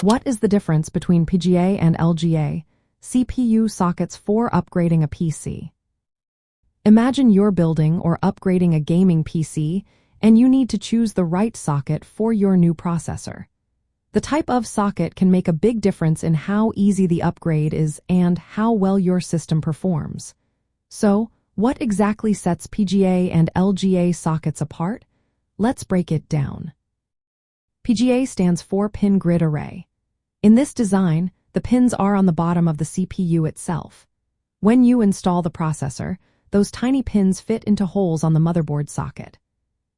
What is the difference between PGA and LGA CPU sockets for upgrading a PC? Imagine you're building or upgrading a gaming PC, and you need to choose the right socket for your new processor. The type of socket can make a big difference in how easy the upgrade is and how well your system performs. So, what exactly sets PGA and LGA sockets apart? Let's break it down. PGA stands for Pin Grid Array. In this design, the pins are on the bottom of the CPU itself. When you install the processor, those tiny pins fit into holes on the motherboard socket.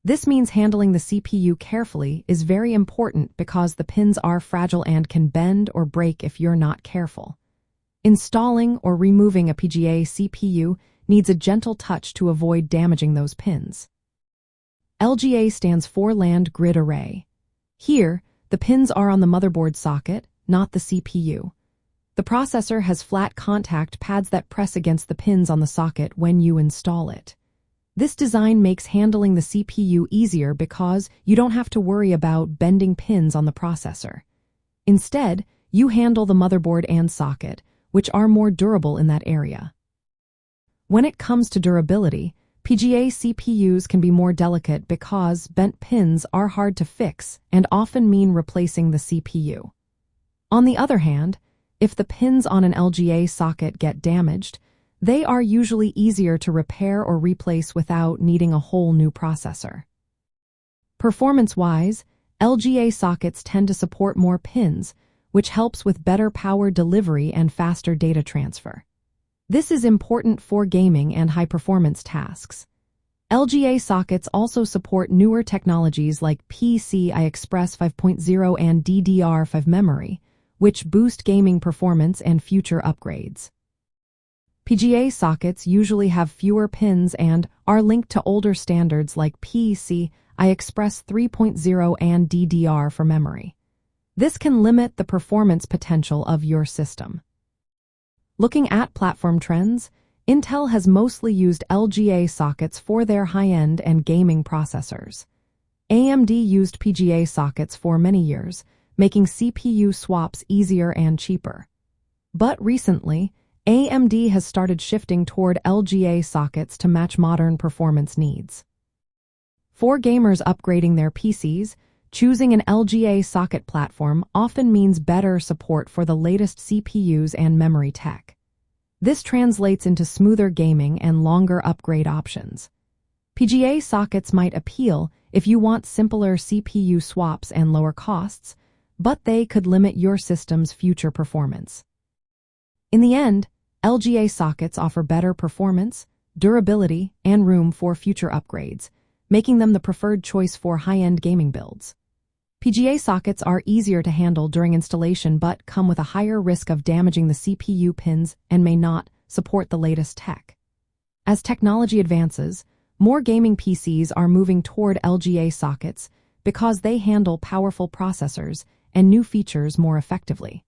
This means handling the CPU carefully is very important because the pins are fragile and can bend or break if you're not careful. Installing or removing a PGA CPU needs a gentle touch to avoid damaging those pins. LGA stands for Land Grid Array. Here, the pins are on the motherboard socket, not the CPU. The processor has flat contact pads that press against the pins on the socket when you install it. This design makes handling the CPU easier because you don't have to worry about bending pins on the processor. Instead, you handle the motherboard and socket, which are more durable in that area. When it comes to durability, PGA CPUs can be more delicate because bent pins are hard to fix and often mean replacing the CPU. On the other hand, if the pins on an LGA socket get damaged, they are usually easier to repair or replace without needing a whole new processor. Performance-wise, LGA sockets tend to support more pins, which helps with better power delivery and faster data transfer. This is important for gaming and high-performance tasks. LGA sockets also support newer technologies like PCI Express 5.0 and DDR5 memory, which boost gaming performance and future upgrades. PGA sockets usually have fewer pins and are linked to older standards like PCI Express 3.0 and DDR for memory. This can limit the performance potential of your system. Looking at platform trends, Intel has mostly used LGA sockets for their high-end and gaming processors. AMD used PGA sockets for many years, making CPU swaps easier and cheaper. But recently, AMD has started shifting toward LGA sockets to match modern performance needs. For gamers upgrading their PCs, choosing an LGA socket platform often means better support for the latest CPUs and memory tech. This translates into smoother gaming and longer upgrade options. PGA sockets might appeal if you want simpler CPU swaps and lower costs, but they could limit your system's future performance. In the end, LGA sockets offer better performance, durability, and room for future upgrades, making them the preferred choice for high-end gaming builds. PGA sockets are easier to handle during installation but come with a higher risk of damaging the CPU pins and may not support the latest tech. As technology advances, more gaming PCs are moving toward LGA sockets because they handle powerful processors and new features more effectively.